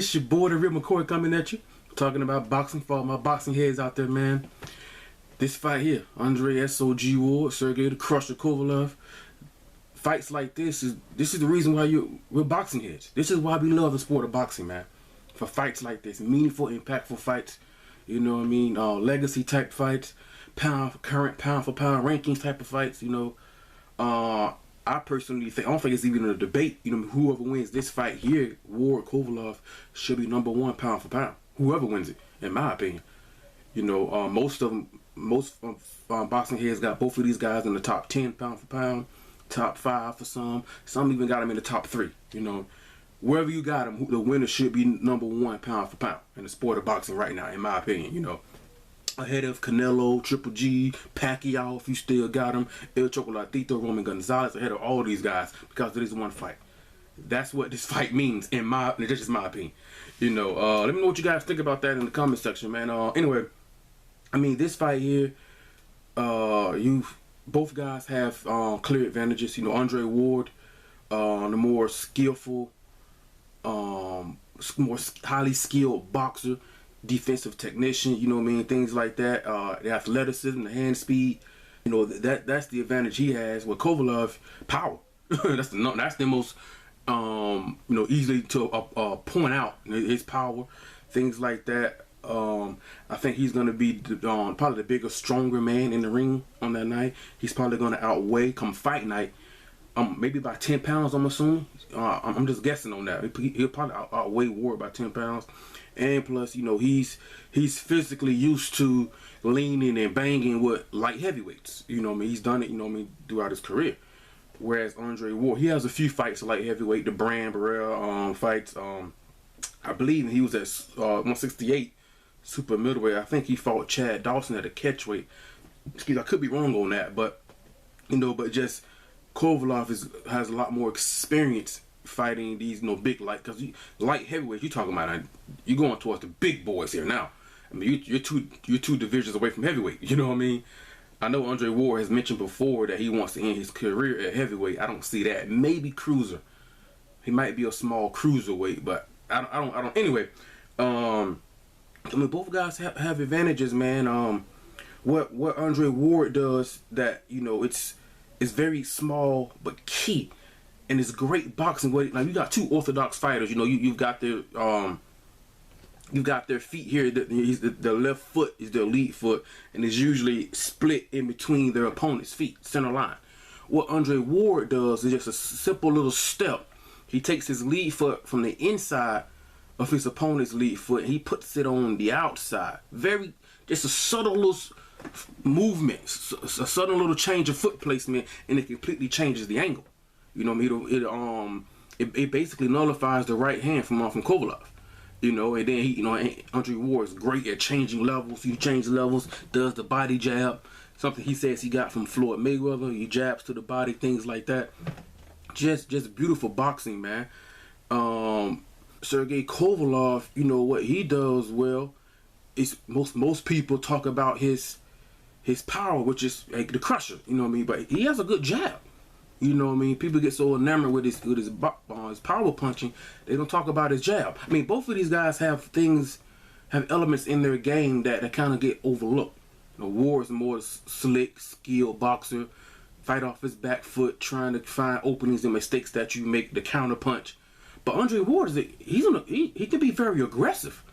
This your boy, the real McCoy, coming at you, talking about boxing for all my boxing heads out there, man. This fight here, Andre S.O.G. Ward, Sergey the Crusher Kovalev. Fights like this is the reason why we're boxing heads. This is why we love the sport of boxing, man. For fights like this, meaningful, impactful fights. You know what I mean? Legacy type fights, current pound for pound rankings type of fights. You know, I personally think, I don't think it's even a debate. You know, whoever wins this fight here, Ward Kovalev, should be #1 pound for pound. Whoever wins it, in my opinion. You know, most boxing heads got both of these guys in the top 10 pound for pound, top 5 for some. Some even got them in the top 3. You know, wherever you got them, the winner should be #1 pound for pound in the sport of boxing right now, in my opinion. You know, ahead of Canelo, Triple G, Pacquiao, if you still got him, El Chocolatito, Roman Gonzalez, ahead of all these guys because of this one fight. That's what this fight means, that's just my opinion. You know, let me know what you guys think about that in the comment section, man. Anyway, I mean, this fight here, both guys have clear advantages. You know, Andre Ward, the more skillful, more highly skilled boxer, defensive technician, you know what I mean, things like that. The athleticism, the hand speed, you know, that's the advantage he has. With Kovalev, power. that's the most you know, easily to point out his power, things like that. I think he's going to be probably the bigger, stronger man in the ring on that night. He's probably going to outweigh, come fight night, maybe by 10 pounds, I'm assuming. I'm just guessing on that. He'll probably outweigh Ward by 10 pounds. And plus, you know, he's physically used to leaning and banging with light heavyweights. You know what I mean? He's done it, you know what I mean, throughout his career. Whereas Andre Ward, he has a few fights light heavyweight, the Brand Barrera fights. I believe he was at 168 super middleweight. I think he fought Chad Dawson at a catchweight. Excuse me, I could be wrong on that, but you know, but just Kovalev has a lot more experience fighting these, you know, big because light heavyweight, you talking about, you're going towards the big boys here now. I mean, you're two divisions away from heavyweight. You know what I mean? I know Andre Ward has mentioned before that he wants to end his career at heavyweight. I don't see that. Maybe cruiser. He might be a small cruiserweight, but I don't. Anyway, I mean, both guys have advantages, man. What Andre Ward does that, you know, it's very small but key. And it's great boxing. Now you got two orthodox fighters. You know, you've got their feet here. The left foot is their lead foot, and it's usually split in between their opponent's feet, center line. What Andre Ward does is just a simple little step. He takes his lead foot from the inside of his opponent's lead foot, and he puts it on the outside. Just a subtle little movement, a subtle little change of foot placement, and it completely changes the angle. You know what I mean? It basically nullifies the right hand from Kovalev. You know, and then Andre Ward is great at changing levels. He changes levels, does the body jab, something he says he got from Floyd Mayweather. He jabs to the body, things like that. Just beautiful boxing, man. Sergey Kovalev, you know what he does well is most people talk about his power, which is like the crusher. You know what I mean? But he has a good jab. You know what I mean? People get so enamored with his power punching, they don't talk about his jab. I mean, both of these guys have elements in their game that kind of get overlooked. You know, Ward's a more slick, skilled boxer, fight off his back foot, trying to find openings and mistakes that you make, the counter punch. But Andre Ward he can be very aggressive,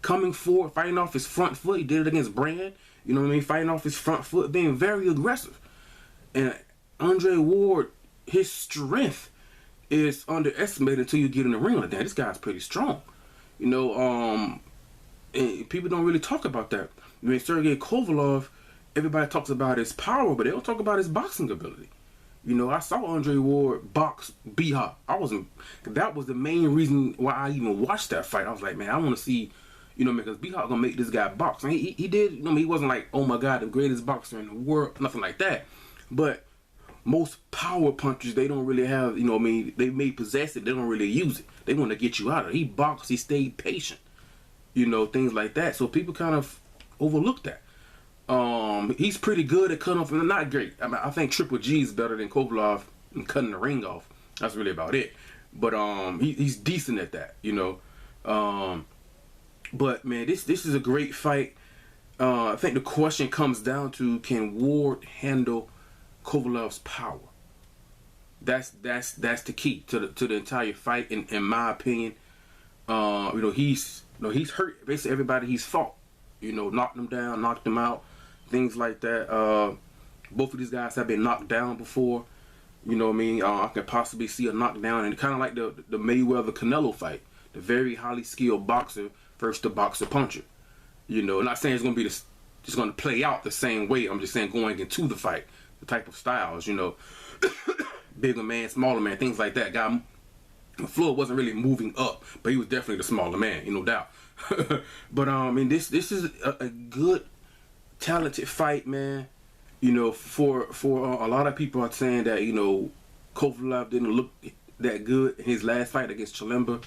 coming forward, fighting off his front foot. He did it against Brand. You know what I mean? Fighting off his front foot, being very aggressive. And Andre Ward, his strength is underestimated until you get in the ring like that. This guy's pretty strong. You know, and people don't really talk about that. I mean, Sergey Kovalev, everybody talks about his power, but they don't talk about his boxing ability. You know, I saw Andre Ward box B-Hop. That was the main reason why I even watched that fight. I was like, man, I want to see, you know, because B-Hop gonna make this guy box. And he did, you know, he wasn't like, oh my God, the greatest boxer in the world, nothing like that. But most power punchers, they don't really have, you know what I mean, they may possess it, they don't really use it. They want to get you out of it. He boxed, he stayed patient. You know, things like that. So people kind of overlook that. He's pretty good at cutting off, and not great. I mean, I think Triple G is better than Kovalev in cutting the ring off. That's really about it. But he's decent at that, you know. But man, this is a great fight. I think the question comes down to, can Ward handle Kovalev's power? That's the key to the entire fight, in my opinion. He's hurt basically everybody he's fought. Knocked them down, knocked them out, things like that. Both of these guys have been knocked down before. You know what I mean? I can possibly see a knockdown, and kind of like the Mayweather-Canelo fight, the very highly skilled boxer versus the boxer puncher. I'm not saying it's gonna be it's gonna play out the same way. I'm just saying going into the fight, the type of styles. Bigger man, smaller man, things like that. Floyd wasn't really moving up, but he was definitely the smaller man, no doubt. But this is a good, talented fight, man. For a lot of people are saying that Kovalev didn't look that good in his last fight against Chilemba.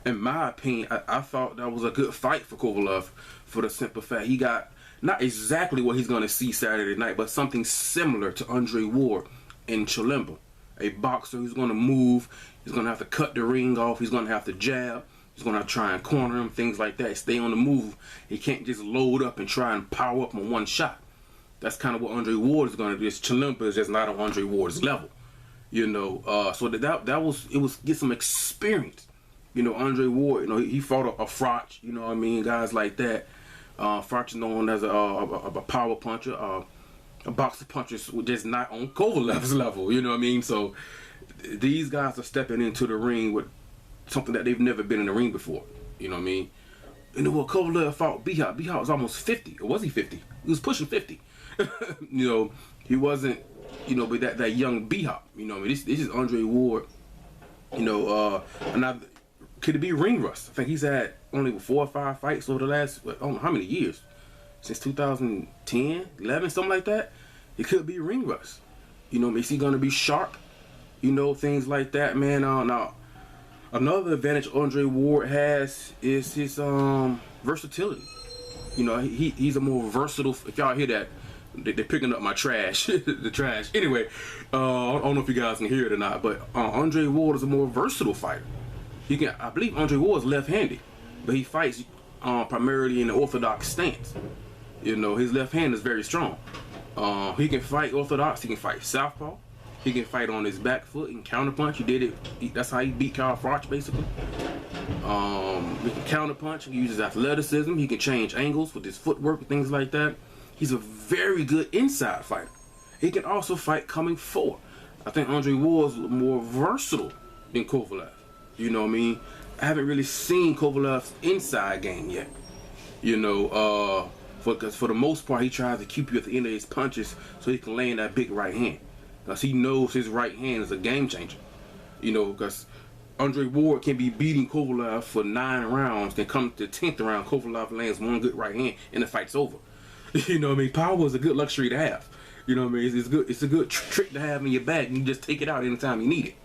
In my opinion, I thought that was a good fight for Kovalev, for the simple fact he got not exactly what he's gonna see Saturday night, but something similar to Andre Ward in Chilemba. A boxer who's gonna move, he's gonna have to cut the ring off, he's gonna have to jab, he's gonna have to try and corner him, things like that. Stay on the move. He can't just load up and try and power up on one shot. That's kind of what Andre Ward is gonna do. Chilemba is just not on Andre Ward's level, So that was get some experience. Andre Ward, he fought a Froch, guys like that. Froch is known as a power puncher, a boxer puncher, just not on Kovalev's level, So these guys are stepping into the ring with something that they've never been in the ring before, Kovalev fought B-Hop. B-Hop was almost 50, or was he 50? He was pushing 50. He wasn't, but that young B-Hop, this is Andre Ward, could it be ring rust? I think he's had only 4 or 5 fights over the last, I don't know how many years, since 2010, 11, something like that. It could be ring rust. Is he gonna be sharp? Things like that, man. Now, another advantage Andre Ward has is his versatility. He's a more versatile. If y'all hear that, they're picking up my trash, the trash. Anyway, I don't know if you guys can hear it or not, but Andre Ward is a more versatile fighter. I believe Andre Ward is left-handed, but he fights primarily in the orthodox stance. His left hand is very strong. He can fight orthodox. He can fight southpaw. He can fight on his back foot and counterpunch. He did it. That's how he beat Kyle Froch, basically. He can counterpunch. He uses athleticism. He can change angles with his footwork and things like that. He's a very good inside fighter. He can also fight coming forward. I think Andre Ward is more versatile than Kovalev. I haven't really seen Kovalev's inside game yet. Because for the most part, he tries to keep you at the end of his punches so he can land that big right hand. Because he knows his right hand is a game changer. Because Andre Ward can be beating Kovalev for 9 rounds, then come to the 10th round, Kovalev lands one good right hand, and the fight's over. Power is a good luxury to have. It's good. It's a good trick to have in your bag. You can just take it out anytime you need it.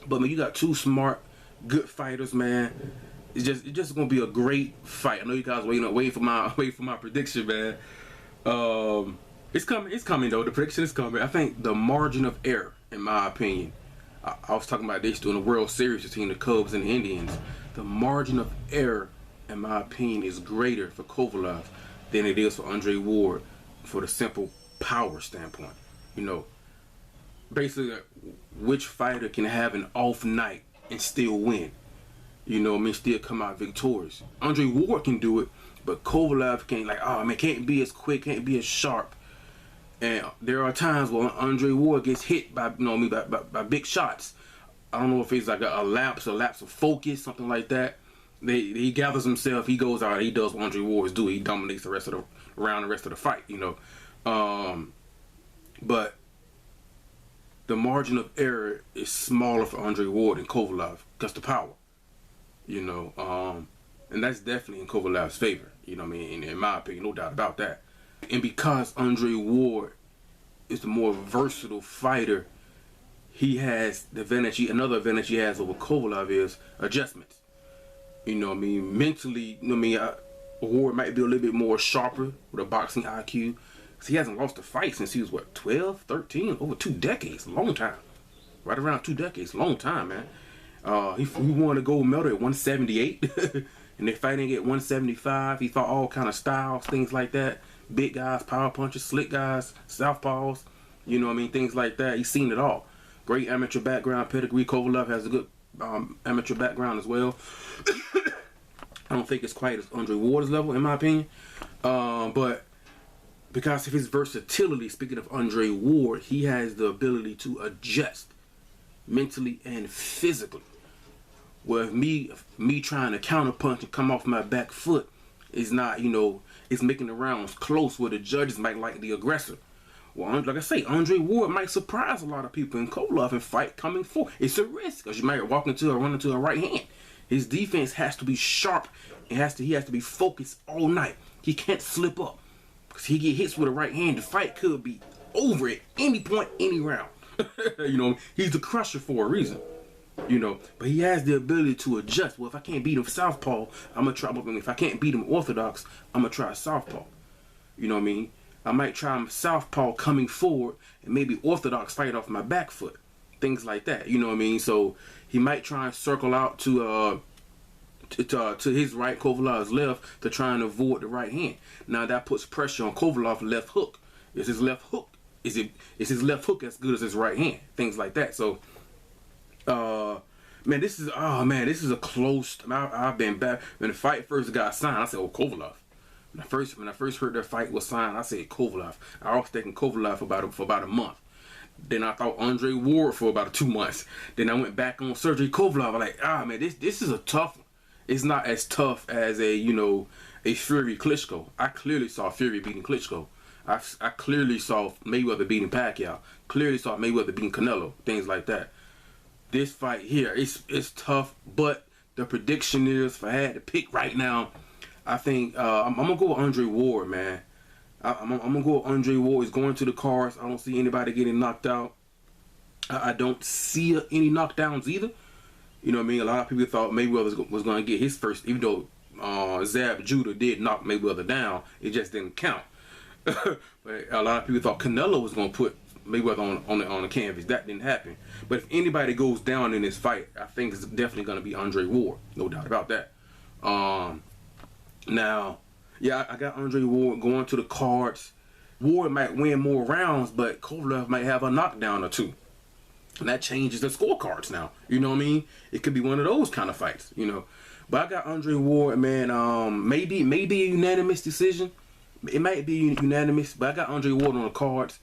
But man, you got 2 smart, good fighters, man. It's just gonna be a great fight. I know you guys waiting for my prediction, man. It's coming though. The prediction is coming. I think the margin of error, in my opinion, I was talking about this during the World Series between the Cubs and the Indians. The margin of error, in my opinion, is greater for Kovalev than it is for Andre Ward, for the simple power standpoint. Basically, which fighter can have an off night and still win? Still come out victorious. Andre Ward can do it, but Kovalev can't be as quick, can't be as sharp. And there are times when Andre Ward gets hit by by big shots. I don't know if it's like a lapse of focus, something like that. He gathers himself, he goes out, he does what Andre Ward do. He dominates the rest of the round, the rest of the fight. But the margin of error is smaller for Andre Ward than Kovalev because the power. And that's definitely in Kovalev's favor. In my opinion, no doubt about that. And because Andre Ward is the more versatile fighter, he has the advantage. Another advantage he has over Kovalev is adjustments. Mentally, Ward might be a little bit more sharper with a boxing IQ. Cause he hasn't lost a fight since he was 12, 13, over 2 decades, long time. Right around 2 decades, long time, man. He won a gold medal at 178, and they're fighting at 175. He fought all kind of styles, things like that. Big guys, power punchers, slick guys, southpaws, you know what I mean, things like that. He's seen it all. Great amateur background, pedigree. Kovalev has a good amateur background as well. I don't think it's quite as Andre Ward's level, in my opinion. But because of his versatility, speaking of Andre Ward, he has the ability to adjust mentally and physically. Where me trying to counterpunch and come off my back foot is not, you know, it's making the rounds close where the judges might like the aggressor. Well, like I say, Andre Ward might surprise a lot of people in Kovalev and fight coming forward. It's a risk because you might walk into or run into a right hand. His defense has to be sharp. He has to be focused all night. He can't slip up because he get hits with a right hand. The fight could be over at any point, any round. You know, he's the crusher for a reason. You know, but he has the ability to adjust. Well, if I can't beat him southpaw, I'm gonna try. If I can't beat him orthodox, I'm gonna try southpaw. You know what I mean? I might try him southpaw coming forward and maybe orthodox fight off my back foot, things like that. You know what I mean? So he might try and circle out to his right, Kovalev's left, to try and avoid the right hand. Now that puts pressure on Kovalev's left hook. Is his left hook? Is his left hook as good as his right hand? Things like that. So. Man, this is a close. I've been back when the fight first got signed. I said, "Oh, Kovalev." When I first heard that fight was signed, I said Kovalev. I was thinking Kovalev for about a month. Then I thought Andre Ward for about 2 months. Then I went back on Sergey Kovalev. I'm like, man, this is a tough one. It's not as tough as a Fury Klitschko. I clearly saw Fury beating Klitschko. I clearly saw Mayweather beating Pacquiao. Clearly saw Mayweather beating Canelo. Things like that. This fight here, it's tough, but the prediction is, if I had to pick right now, I think I'm gonna go with Andre Ward, man. I'm gonna go with Andre Ward. He's going to the cards. I don't see anybody getting knocked out. I don't see any knockdowns either. You know what I mean? A lot of people thought Mayweather was gonna get his first, even though Zab Judah did knock Mayweather down. It just didn't count. But a lot of people thought Canelo was gonna put Mayweather on the canvas. That didn't happen. But if anybody goes down in this fight, I think it's definitely going to be Andre Ward. No doubt about that. Now, yeah, I got Andre Ward going to the cards. Ward might win more rounds, but Kovalev might have a knockdown or two. And that changes the scorecards now. You know what I mean? It could be one of those kind of fights, you know. But I got Andre Ward, man. Maybe a unanimous decision. It might be unanimous, but I got Andre Ward on the cards.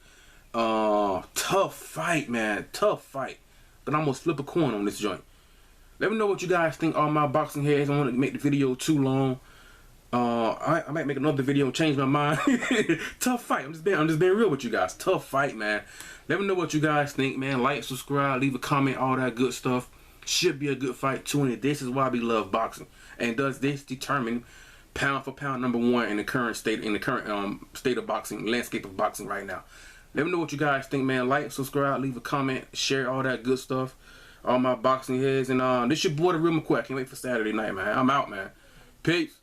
Tough fight, man. Tough fight. But I'm gonna flip a coin on this joint. Let me know what you guys think. All my boxing heads. I don't want to make the video too long. I might make another video and change my mind. Tough fight. I'm just being real with you guys. Tough fight, man. Let me know what you guys think, man. Like, subscribe, leave a comment, all that good stuff. Should be a good fight too. And this is why we love boxing. And does this determine pound for pound #1 in the current state of boxing, landscape of boxing right now? Let me know what you guys think, man. Like, subscribe, leave a comment, share all that good stuff. All my boxing heads. And this your boy, The Real McCoy. I can't wait for Saturday night, man. I'm out, man. Peace.